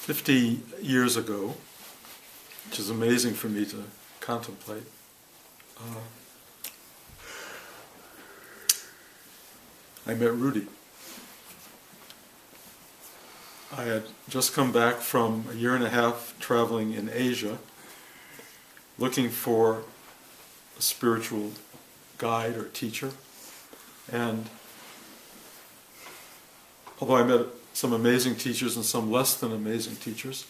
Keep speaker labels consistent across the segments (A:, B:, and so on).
A: 50 years ago, which is amazing for me to contemplate, I met Rudi. I had just come back from a year and a half traveling in Asia, looking for a spiritual guide or teacher, and although I met some amazing teachers and some less than amazing teachers,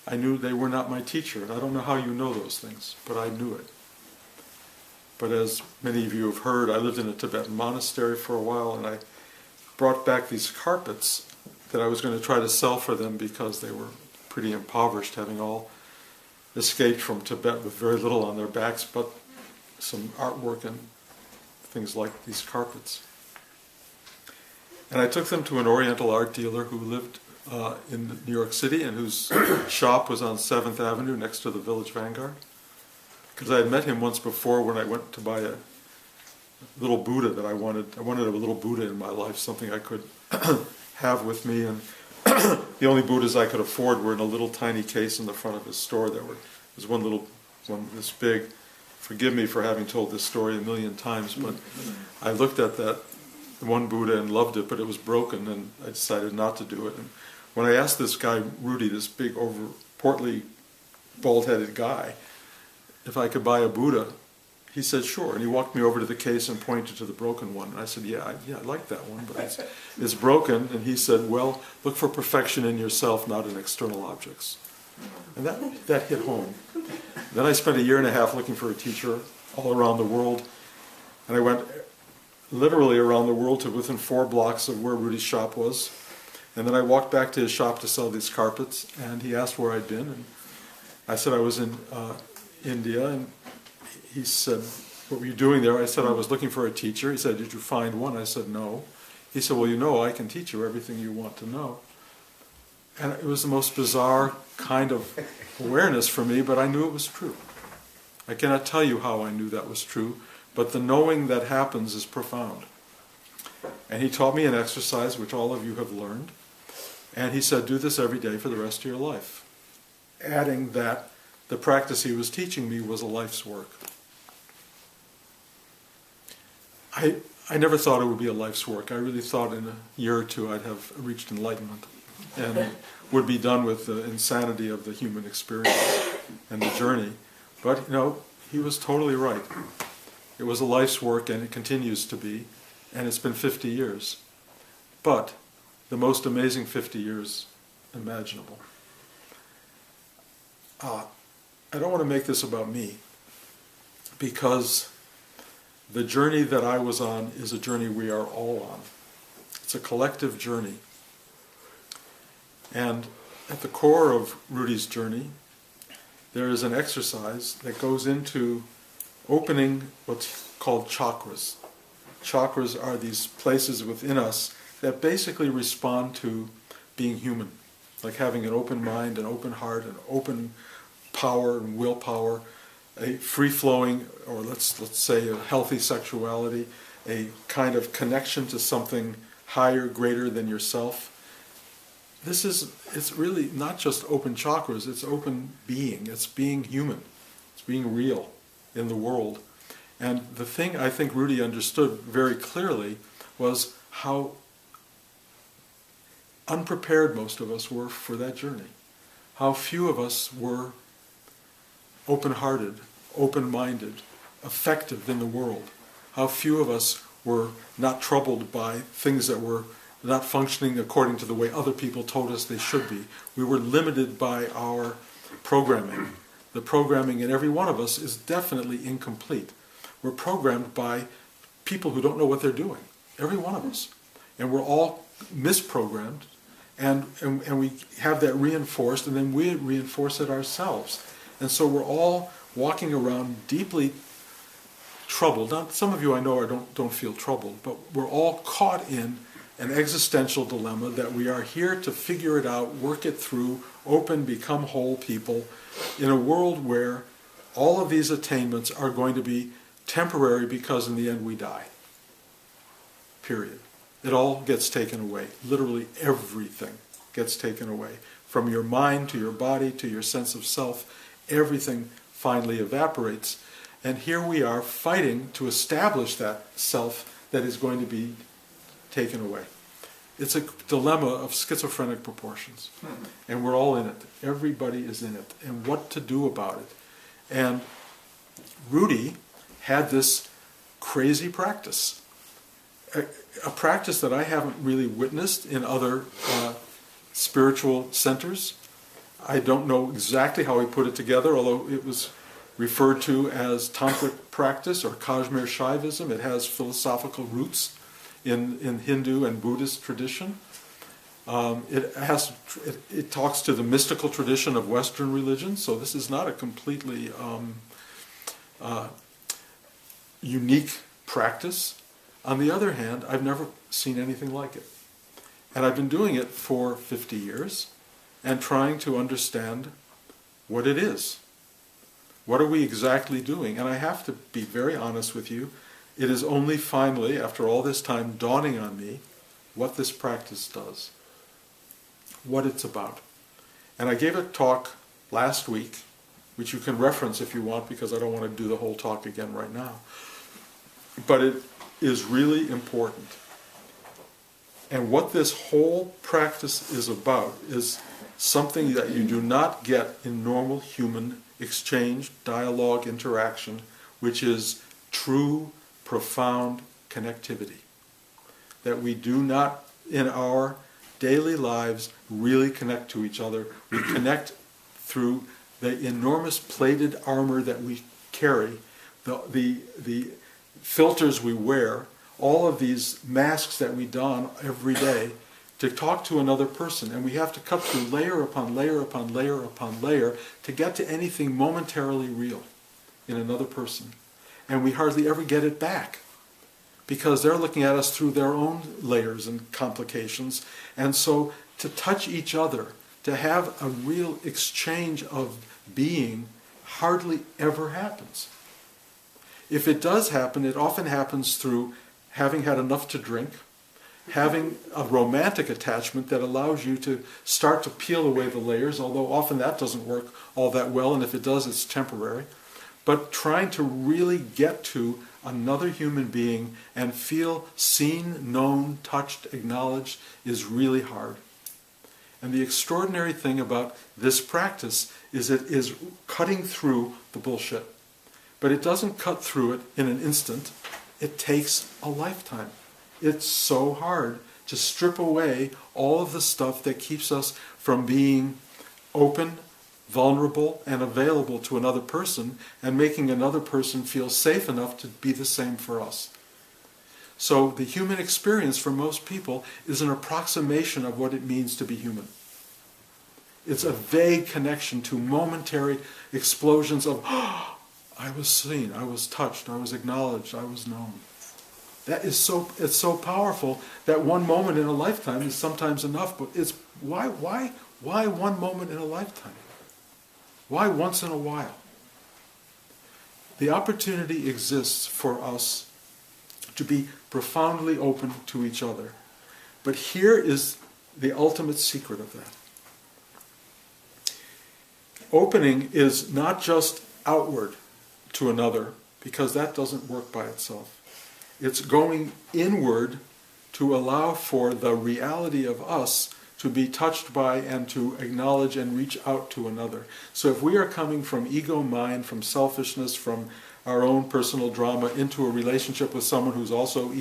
A: I knew they were not my teacher. And I don't know how you know those things, but I knew it. But as many of you have heard, I lived in a Tibetan monastery for a while, and I brought back these carpets that I was going to try to sell for them because they were pretty impoverished, having all escaped from Tibet with very little on their backs but some artwork and things like these carpets. And I took them to an Oriental art dealer who lived in New York City and whose shop was on 7th Avenue next to the Village Vanguard. Because I had met him once before when I went to buy a little Buddha that I wanted. I wanted a little Buddha in my life, something I could have with me. And the only Buddhas I could afford were in a little tiny case in the front of his store. There was one little one this big. Forgive me for having told this story a million times, but I looked at that one Buddha and loved it, but it was broken, and I decided not to do it. And when I asked this guy, Rudi, this big, portly, bald-headed guy, if I could buy a Buddha, he said, sure. And he walked me over to the case and pointed to the broken one. And I said, yeah, I like that one, but it's broken. And he said, well, look for perfection in yourself, not in external objects. And that hit home. Then I spent a year and a half looking for a teacher all around the world. And I went literally around the world to within 4 blocks of where Rudi's shop was. And then I walked back to his shop to sell these carpets, and he asked where I'd been. And I said I was in India, and he said, what were you doing there? I said I was looking for a teacher. He said, did you find one? I said, no. He said, well, you know, I can teach you everything you want to know. And it was the most bizarre kind of awareness for me, but I knew it was true. I cannot tell you how I knew that was true, but the knowing that happens is profound. And he taught me an exercise which all of you have learned, and he said, do this every day for the rest of your life, adding that the practice he was teaching me was a life's work. I never thought it would be a life's work. I really thought in a year or two I'd have reached enlightenment and would be done with the insanity of the human experience and the journey. But, you know, he was totally right. It was a life's work, and it continues to be, and it's been 50 years. But the most amazing 50 years imaginable. I don't want to make this about me, because the journey that I was on is a journey we are all on. It's a collective journey. And at the core of Rudi's journey, there is an exercise that goes into opening what's called chakras. Chakras are these places within us that basically respond to being human, like having an open mind, an open heart, an open power and willpower, a free-flowing, or let's say a healthy sexuality, a kind of connection to something higher, greater than yourself. It's really not just open chakras, it's open being, it's being human, it's being real in the world. And the thing I think Rudi understood very clearly was how unprepared most of us were for that journey. How few of us were open-hearted, open-minded, effective in the world. How few of us were not troubled by things that were not functioning according to the way other people told us they should be. We were limited by our programming. The programming in every one of us is definitely incomplete. We're programmed by people who don't know what they're doing. Every one of us. And we're all misprogrammed, and we have that reinforced, and then we reinforce it ourselves. And so we're all walking around deeply troubled. Now, some of you I know don't feel troubled, but we're all caught in an existential dilemma that we are here to figure it out, work it through, open, become whole people, in a world where all of these attainments are going to be temporary because in the end we die. Period. It all gets taken away. Literally everything gets taken away. From your mind to your body to your sense of self, everything finally evaporates. And here we are fighting to establish that self that is going to be taken away. It's a dilemma of schizophrenic proportions. And we're all in it. Everybody is in it. And what to do about it. And Rudi had this crazy practice. A practice that I haven't really witnessed in other spiritual centers. I don't know exactly how he put it together, although it was referred to as tantric practice or Kashmir Shaivism. It has philosophical roots in Hindu and Buddhist tradition. It talks to the mystical tradition of Western religion, so this is not a completely unique practice. On the other hand, I've never seen anything like it. And I've been doing it for 50 years and trying to understand what it is. What are we exactly doing? And I have to be very honest with you, it is only finally, after all this time, dawning on me what this practice does, what it's about. And I gave a talk last week, which you can reference if you want, because I don't want to do the whole talk again right now. But it is really important. And what this whole practice is about is something that you do not get in normal human exchange, dialogue, interaction, which is true, profound connectivity. That we do not, in our daily lives, really connect to each other. We connect through the enormous plated armor that we carry, the filters we wear, all of these masks that we don every day to talk to another person. And we have to cut through layer upon layer upon layer upon layer to get to anything momentarily real in another person. And we hardly ever get it back because they're looking at us through their own layers and complications. And so to touch each other, to have a real exchange of being, hardly ever happens. If it does happen, it often happens through having had enough to drink, having a romantic attachment that allows you to start to peel away the layers, although often that doesn't work all that well, and if it does, it's temporary. But trying to really get to another human being and feel seen, known, touched, acknowledged is really hard. And the extraordinary thing about this practice is it is cutting through the bullshit. But it doesn't cut through it in an instant. It takes a lifetime. It's so hard to strip away all of the stuff that keeps us from being open, vulnerable, and available to another person, and making another person feel safe enough to be the same for us. So the human experience for most people is an approximation of what it means to be human. It's a vague connection to momentary explosions of, oh, I was seen, I was touched, I was acknowledged, I was known. That is it's so powerful that one moment in a lifetime is sometimes enough, but it's why one moment in a lifetime? Why once in a while? The opportunity exists for us to be profoundly open to each other. But here is the ultimate secret of that. Opening is not just outward to another, because that doesn't work by itself. It's going inward to allow for the reality of us to be touched by and to acknowledge and reach out to another. So if we are coming from ego mind, from selfishness, from our own personal drama into a relationship with someone who's also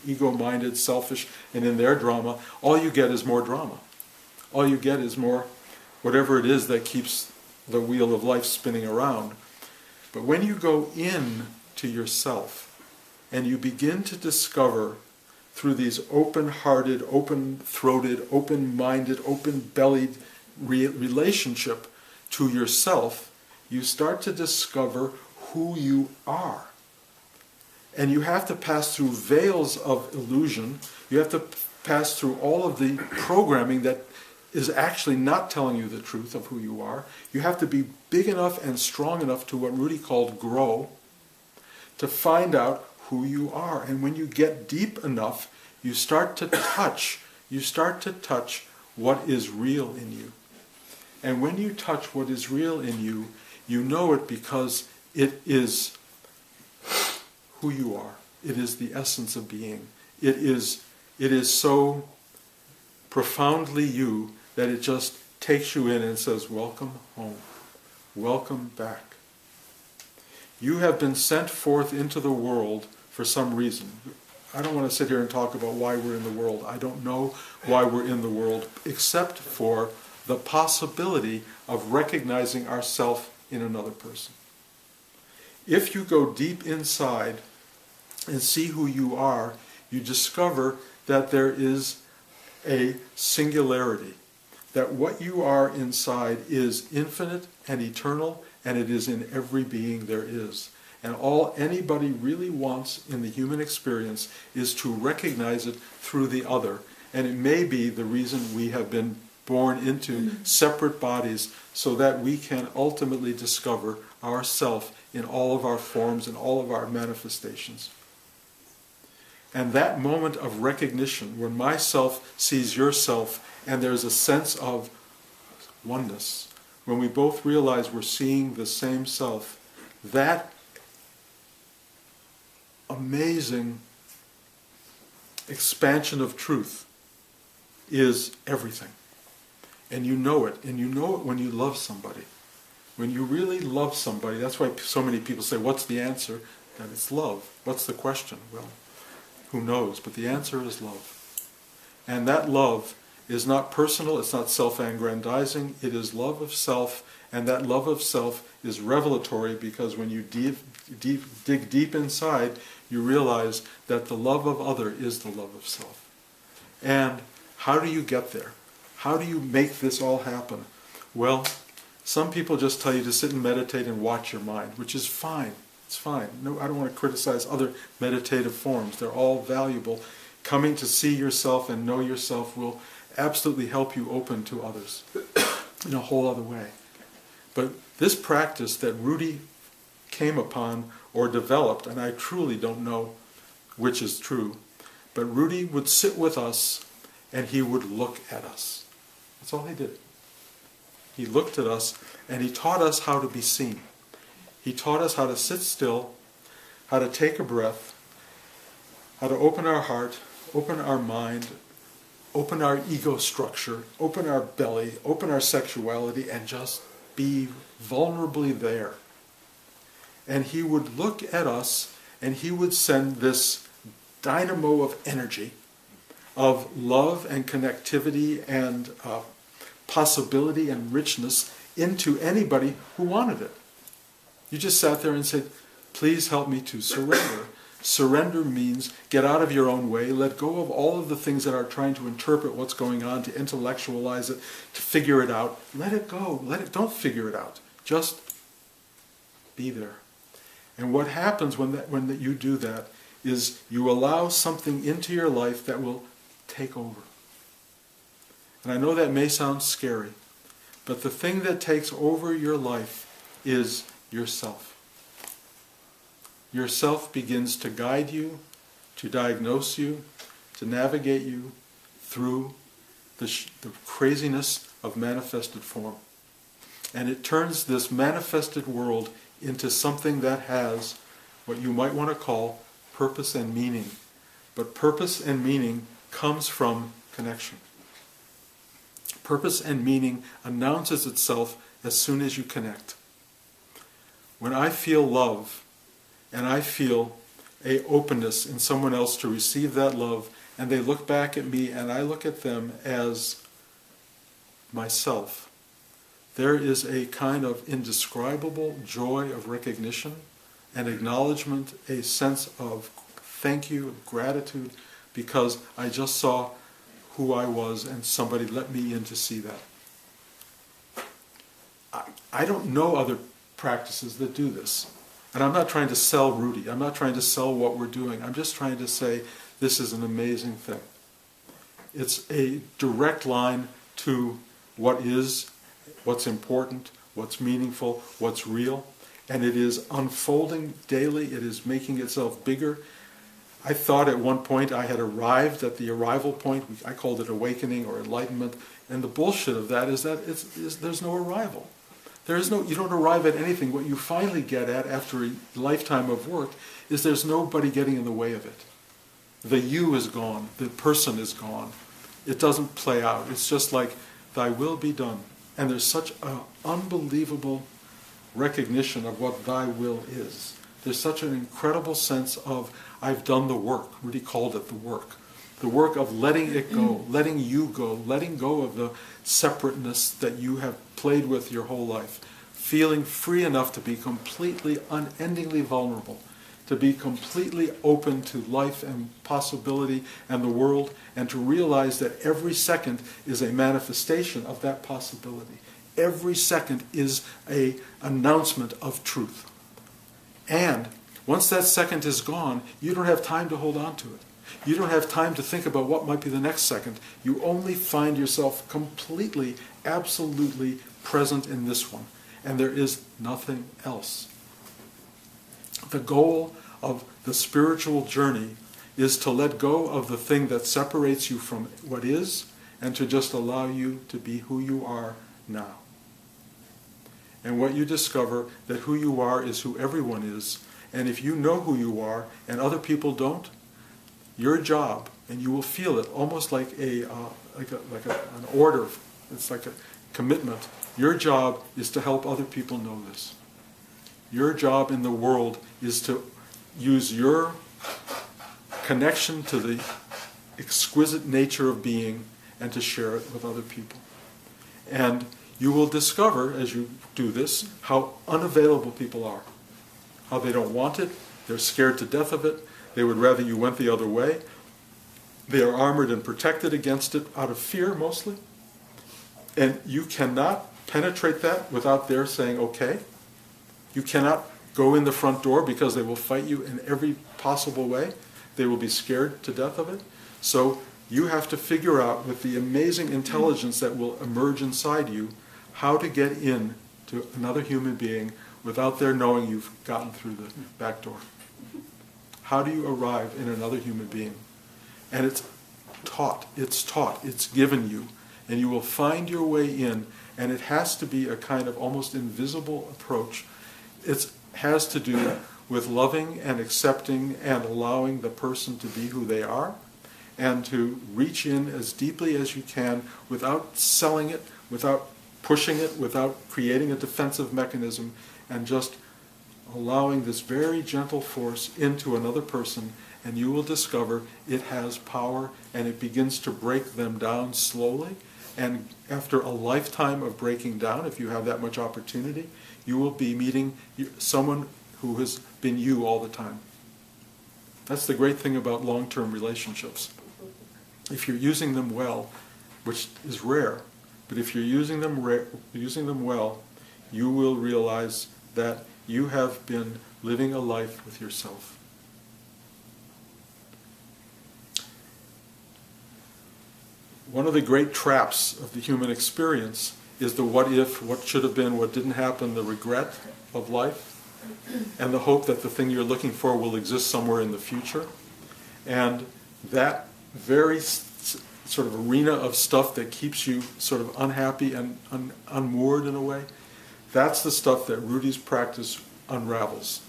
A: ego-minded, selfish, and in their drama, all you get is more drama. All you get is more whatever it is that keeps the wheel of life spinning around. But when you go in to yourself and you begin to discover through these open-hearted, open-throated, open-minded, open-bellied relationship to yourself, you start to discover who you are. And you have to pass through veils of illusion. You have to pass through all of the programming that is actually not telling you the truth of who you are. You have to be big enough and strong enough to what Rudi called grow, to find out who you are. And when you get deep enough, you start to touch what is real in you. And when you touch what is real in you, you know it because it is who you are. It is the essence of being. It is so profoundly you that it just takes you in and says, welcome home. Welcome back. You have been sent forth into the world for some reason. I don't want to sit here and talk about why we're in the world. I don't know why we're in the world, except for the possibility of recognizing ourself in another person. If you go deep inside and see who you are, you discover that there is a singularity, that what you are inside is infinite and eternal, and it is in every being there is. And all anybody really wants in the human experience is to recognize it through the other. And it may be the reason we have been born into separate bodies, so that we can ultimately discover ourself in all of our forms and all of our manifestations. And that moment of recognition, when myself sees yourself, and there's a sense of oneness, when we both realize we're seeing the same self, that amazing expansion of truth is everything. And you know it. And you know it when you love somebody. When you really love somebody, that's why so many people say, what's the answer? And it's love. What's the question? Well, who knows? But the answer is love. And that love is not personal, it's not self-aggrandizing, it is love of self, and that love of self is revelatory, because when you dig deep inside, you realize that the love of other is the love of self. And how do you get there? How do you make this all happen? Well, some people just tell you to sit and meditate and watch your mind, which is fine. It's fine. No, I don't want to criticize other meditative forms. They're all valuable. Coming to see yourself and know yourself will absolutely help you open to others in a whole other way. But this practice that Rudi came upon or developed, and I truly don't know which is true, but Rudi would sit with us and he would look at us. That's all he did. He looked at us and he taught us how to be seen. He taught us how to sit still, how to take a breath, how to open our heart, open our mind, open our ego structure, open our belly, open our sexuality, and just be vulnerably there. And he would look at us and he would send this dynamo of energy, of love and connectivity and possibility and richness into anybody who wanted it. You just sat there and said, please help me to surrender. Surrender means get out of your own way, let go of all of the things that are trying to interpret what's going on, to intellectualize it, to figure it out. Let it go. Don't figure it out. Just be there. And what happens when you do that is you allow something into your life that will take over. And I know that may sound scary, but the thing that takes over your life is yourself. Yourself begins to guide you, to diagnose you, to navigate you through the craziness of manifested form. And it turns this manifested world into something that has what you might want to call purpose and meaning. But purpose and meaning comes from connection. Purpose and meaning announces itself as soon as you connect. When I feel love, and I feel an openness in someone else to receive that love, and they look back at me and I look at them as myself, there is a kind of indescribable joy of recognition and acknowledgement, a sense of thank you, of gratitude, because I just saw who I was and somebody let me in to see that. I don't know other practices that do this. And I'm not trying to sell Rudi. I'm not trying to sell what we're doing. I'm just trying to say this is an amazing thing. It's a direct line to what is, what's important, what's meaningful, what's real. And it is unfolding daily. It is making itself bigger. I thought at one point I had arrived at the arrival point. I called it awakening or enlightenment. And the bullshit of that is that there's no arrival. You don't arrive at anything. What you finally get at after a lifetime of work is there's nobody getting in the way of it. The you is gone. The person is gone. It doesn't play out. It's just like, thy will be done. And there's such an unbelievable recognition of what thy will is. There's such an incredible sense of, I've done the work. Rudi called it the work. The work of letting it go, letting you go, letting go of the separateness that you have played with your whole life. Feeling free enough to be completely, unendingly vulnerable, to be completely open to life and possibility and the world, and to realize that every second is a manifestation of that possibility. Every second is an announcement of truth. And once that second is gone, you don't have time to hold on to it. You don't have time to think about what might be the next second. You only find yourself completely, absolutely present in this one. And there is nothing else. The goal of the spiritual journey is to let go of the thing that separates you from what is, and to just allow you to be who you are now. And what you discover, that who you are is who everyone is. And if you know who you are and other people don't, your job, and you will feel it almost like an order, it's like a commitment. Your job is to help other people know this. Your job in the world is to use your connection to the exquisite nature of being and to share it with other people. And you will discover, as you do this, how unavailable people are. How they don't want it, they're scared to death of it, they would rather you went the other way. They are armored and protected against it out of fear, mostly. And you cannot penetrate that without their saying, okay. You cannot go in the front door because they will fight you in every possible way. They will be scared to death of it. So you have to figure out, with the amazing intelligence that will emerge inside you, how to get in to another human being without their knowing you've gotten through the back door. How do you arrive in another human being? And it's taught, it's given you, and you will find your way in, and it has to be a kind of almost invisible approach. It has to do with loving and accepting and allowing the person to be who they are, and to reach in as deeply as you can without selling it, without pushing it, without creating a defensive mechanism, and just allowing this very gentle force into another person, and you will discover it has power, and it begins to break them down slowly. And after a lifetime of breaking down, if you have that much opportunity, you will be meeting someone who has been you all the time. That's the great thing about long-term relationships. If you're using them well, which is rare, but if you're using them well, you will realize that you have been living a life with yourself. One of the great traps of the human experience is the what if, what should have been, what didn't happen, the regret of life, and the hope that the thing you're looking for will exist somewhere in the future. And that very sort of arena of stuff that keeps you sort of unhappy and unmoored in a way, that's the stuff that Rudi's practice unravels.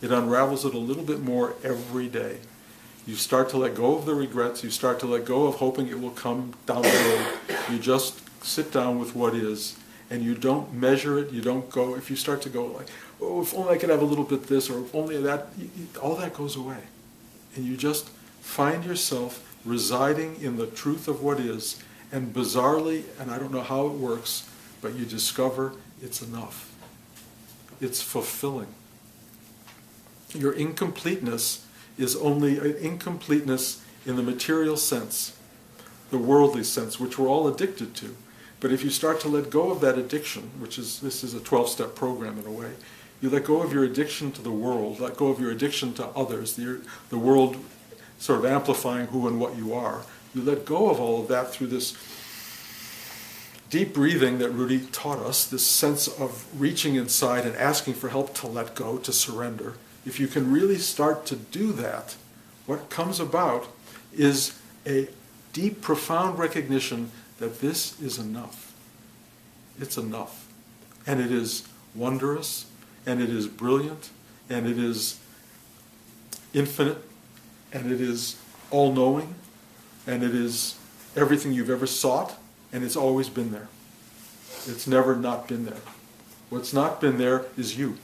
A: It unravels it a little bit more every day. You start to let go of the regrets, you start to let go of hoping it will come down the road. You just sit down with what is, and you don't measure it, you don't go, if you start to go like, oh, if only I could have a little bit this, or if only that, all that goes away. And you just find yourself residing in the truth of what is, and bizarrely, and I don't know how it works, but you discover it's enough. It's fulfilling. Your incompleteness is only an incompleteness in the material sense, the worldly sense, which we're all addicted to. But if you start to let go of that addiction, this is a 12-step program in a way, you let go of your addiction to the world, let go of your addiction to others, the world sort of amplifying who and what you are. You let go of all of that through this deep breathing that Rudi taught us, this sense of reaching inside and asking for help to let go, to surrender. If you can really start to do that, What comes about is a deep, profound recognition that this is enough. It's enough. And it is wondrous, and it is brilliant, and it is infinite, and it is all-knowing, and it is everything you've ever sought, and it's always been there. It's never not been there. What's not been there is you.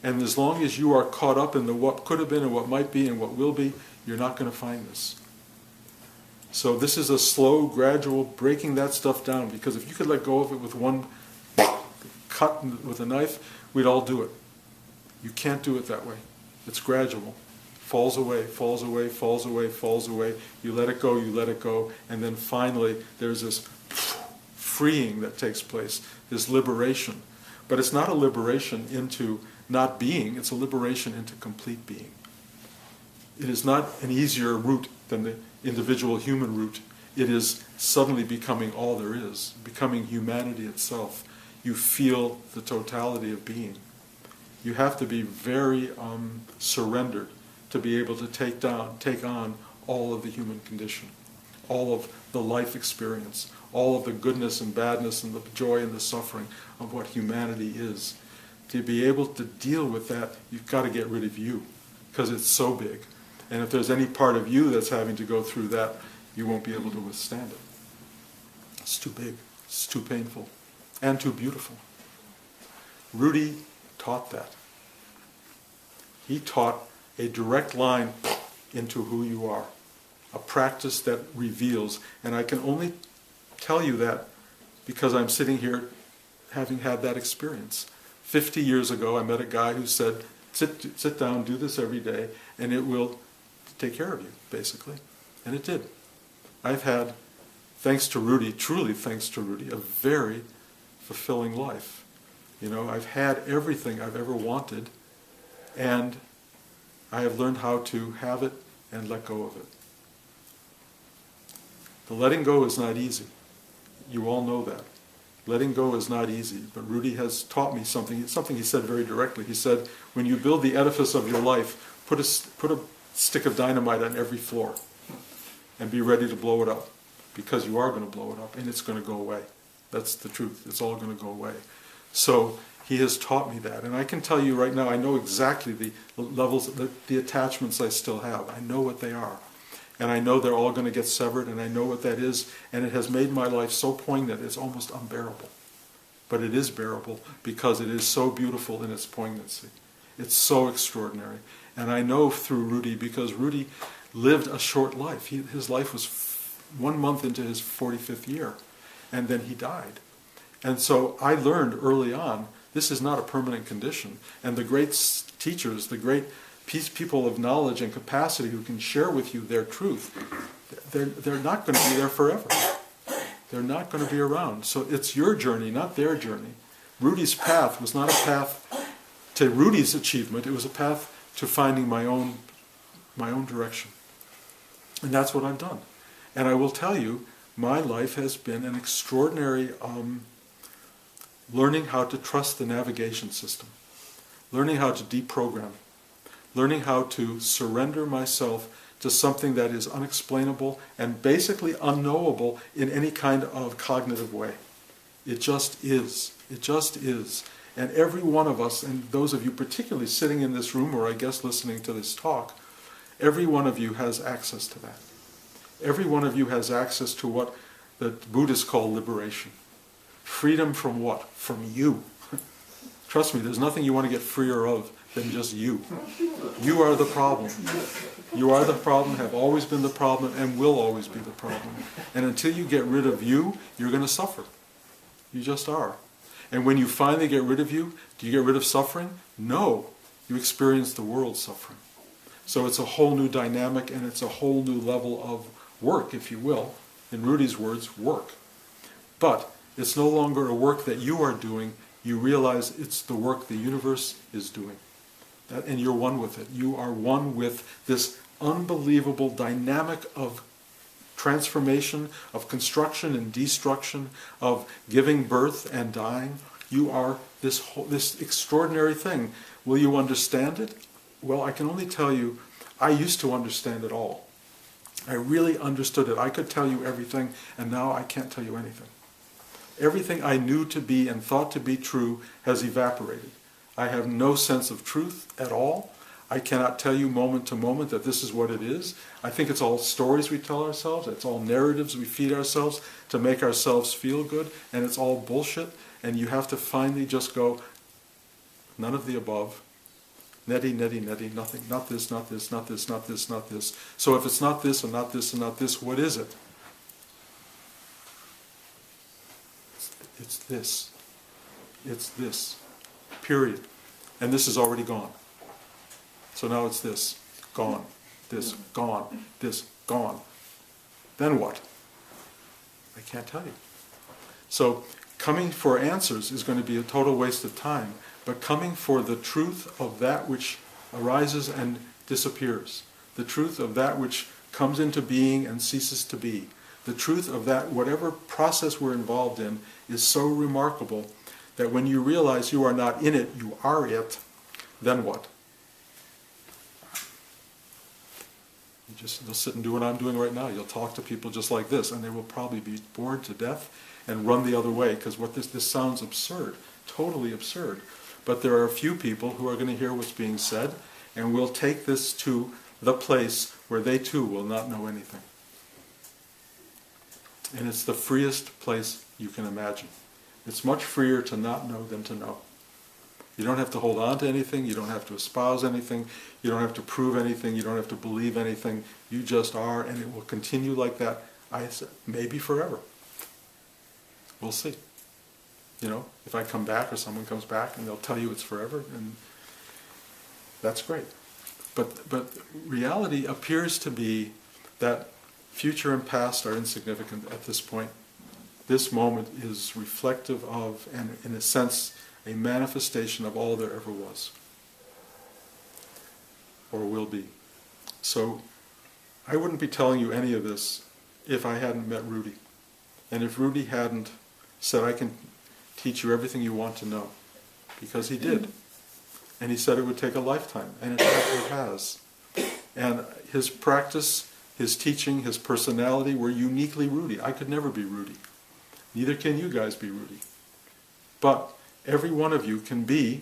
A: And as long as you are caught up in the what could have been and what might be and what will be, you're not going to find this. So this is a slow, gradual breaking that stuff down, because if you could let go of it with one cut with a knife, we'd all do it. You can't do it that way. It's gradual. Falls away, falls away, falls away, falls away. You let it go, and then finally there's this freeing that takes place, this liberation. But it's not a liberation into not being, it's a liberation into complete being. It is not an easier route than the individual human route. It is suddenly becoming all there is, becoming humanity itself. You feel the totality of being. You have to be very surrendered to be able to take on all of the human condition, all of the life experience, all of the goodness and badness and the joy and the suffering of what humanity is. To be able to deal with that, you've got to get rid of you, because it's so big. And if there's any part of you that's having to go through that, you won't be able to withstand it. It's too big, it's too painful, and too beautiful. Rudi taught that. He taught a direct line into who you are, a practice that reveals, and I can only tell you that because I'm sitting here having had that experience. 50 years ago, I met a guy who said, sit down, do this every day, and it will take care of you, basically. And it did. I've had, thanks to Rudi, truly thanks to Rudi, a very fulfilling life. You know, I've had everything I've ever wanted, and I have learned how to have it and let go of it. The letting go is not easy. You all know that. Letting go is not easy, but Rudi has taught me something he said very directly. He said, when you build the edifice of your life, put a stick of dynamite on every floor and be ready to blow it up, because you are going to blow it up and it's going to go away. That's the truth. It's all going to go away. So he has taught me that, and I can tell you right now, I know exactly the levels, the attachments I still have. I know what they are. And I know they're all going to get severed, and I know what that is, and it has made my life so poignant it's almost unbearable. But it is bearable because it is so beautiful in its poignancy. It's so extraordinary. And I know through Rudi, because Rudi lived a short life. His life was 1 month into his 45th year, and then he died. And so I learned early on, this is not a permanent condition. And the great teachers, the great people of knowledge and capacity who can share with you their truth, they're not going to be there forever. They're not going to be around. So it's your journey, not their journey. Rudi's path was not a path to Rudi's achievement. It was a path to finding my own direction. And that's what I've done. And I will tell you, my life has been an extraordinary learning how to trust the navigation system, learning how to deprogram, learning how to surrender myself to something that is unexplainable and basically unknowable in any kind of cognitive way. It just is. It just is. And every one of us, and those of you particularly sitting in this room or I guess listening to this talk, every one of you has access to that. Every one of you has access to what the Buddhists call liberation. Freedom from what? From you. Trust me, there's nothing you want to get freer of than just you. You are the problem. You are the problem, have always been the problem, and will always be the problem. And until you get rid of you, you're going to suffer. You just are. And when you finally get rid of you, do you get rid of suffering? No. You experience the world's suffering. So it's a whole new dynamic, and it's a whole new level of work, if you will. In Rudi's words, work. But it's no longer a work that you are doing. You realize it's the work the universe is doing. And you're one with it. You are one with this unbelievable dynamic of transformation, of construction and destruction, of giving birth and dying. You are this extraordinary thing. Will you understand it? Well, I can only tell you, I used to understand it all. I really understood it. I could tell you everything, and now I can't tell you anything. Everything I knew to be and thought to be true has evaporated. I have no sense of truth at all. I cannot tell you moment to moment that this is what it is. I think it's all stories we tell ourselves. It's all narratives we feed ourselves to make ourselves feel good, and it's all bullshit. And you have to finally just go, none of the above. Netty, netty, netty, nothing. Not this, not this, not this, not this, not this. So if it's not this and not this and not this, what is it? It's this. It's this. Period. And this is already gone. So now it's this. Gone. This. Gone. This. Gone. Then what? I can't tell you. So coming for answers is going to be a total waste of time. But coming for the truth of that which arises and disappears, the truth of that which comes into being and ceases to be, the truth of that, whatever process we're involved in, is so remarkable that when you realize you are not in it, you are it, then what? You'll sit and do what I'm doing right now. You'll talk to people just like this, and they will probably be bored to death and run the other way, because what this sounds absurd, totally absurd. But there are a few people who are going to hear what's being said, and will take this to the place where they too will not know anything. And it's the freest place you can imagine. It's much freer to not know than to know. You don't have to hold on to anything, you don't have to espouse anything, you don't have to prove anything, you don't have to believe anything. You just are, and it will continue like that, maybe forever. We'll see. You know, if I come back or someone comes back and they'll tell you it's forever, and that's great. But reality appears to be that future and past are insignificant at this point. This moment is reflective of, and in a sense, a manifestation of all there ever was, or will be. So I wouldn't be telling you any of this if I hadn't met Rudi, and if Rudi hadn't said, I can teach you everything you want to know, because he did. And he said it would take a lifetime, and it has. And his practice, his teaching, his personality were uniquely Rudi. I could never be Rudi. Neither can you guys be Rudi. But every one of you can be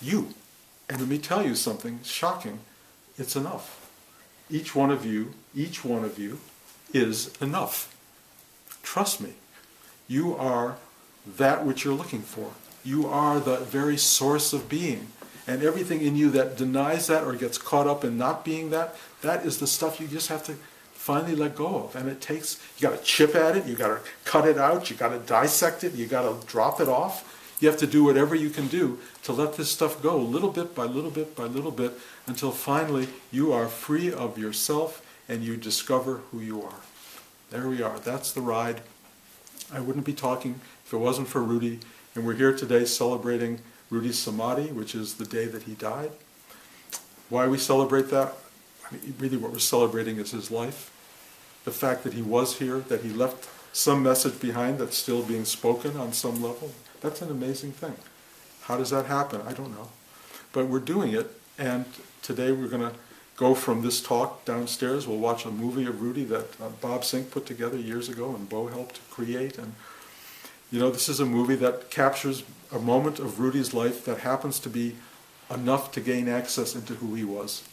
A: you. And let me tell you something shocking. It's enough. Each one of you is enough. Trust me. You are that which you're looking for. You are the very source of being. And everything in you that denies that or gets caught up in not being that, that is the stuff you just have to finally let go of. And it takes, you got to chip at it, you got to cut it out, you got to dissect it, you got to drop it off. You have to do whatever you can do to let this stuff go, little bit by little bit by little bit, until finally you are free of yourself and you discover who you are. There we are. That's the ride. I wouldn't be talking if it wasn't for Rudi. And we're here today celebrating Rudi's Samadhi, which is the day that he died. Why we celebrate that? I mean, really what we're celebrating is his life. The fact that he was here, that he left some message behind that's still being spoken on some level. That's an amazing thing. How does that happen? I don't know. But we're doing it, and today we're going to go from this talk downstairs. We'll watch a movie of Rudi that Bob Sink put together years ago and Bo helped create. And you know, this is a movie that captures a moment of Rudi's life that happens to be enough to gain access into who he was.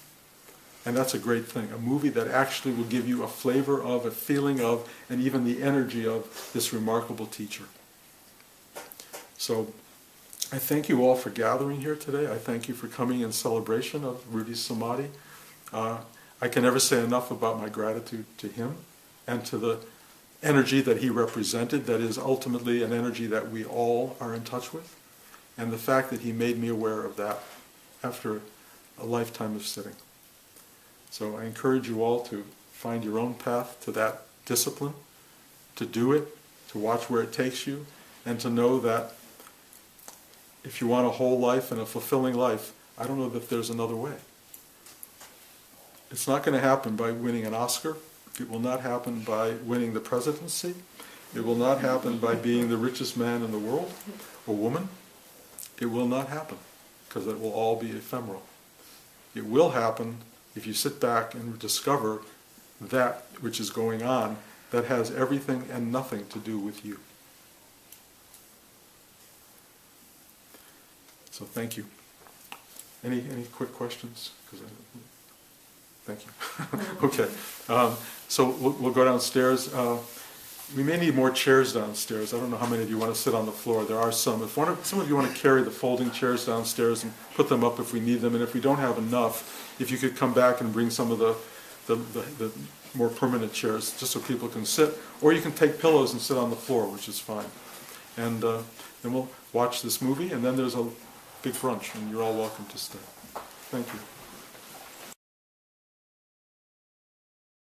A: And that's a great thing. A movie that actually will give you a flavor of, a feeling of, and even the energy of this remarkable teacher. So I thank you all for gathering here today. I thank you for coming in celebration of Rudi's Samadhi. I can never say enough about my gratitude to him and to the energy that he represented, that is ultimately an energy that we all are in touch with, and the fact that he made me aware of that after a lifetime of sitting. So I encourage you all to find your own path to that discipline, to do it, to watch where it takes you, and to know that if you want a whole life and a fulfilling life, I don't know that there's another way. It's not going to happen by winning an Oscar. It will not happen by winning the presidency. It will not happen by being the richest man in the world or woman. It will not happen, because it will all be ephemeral. It will happen if you sit back and discover that which is going on, that has everything and nothing to do with you. So thank you. Any quick questions? Thank you. Okay. So we'll go downstairs. We may need more chairs downstairs. I don't know how many of you want to sit on the floor. There are some. If some of you want to carry the folding chairs downstairs and put them up if we need them, and if we don't have enough, if you could come back and bring some of the more permanent chairs, just so people can sit, or you can take pillows and sit on the floor, which is fine. And then we'll watch this movie, and then there's a big brunch, and you're all welcome to stay. Thank you.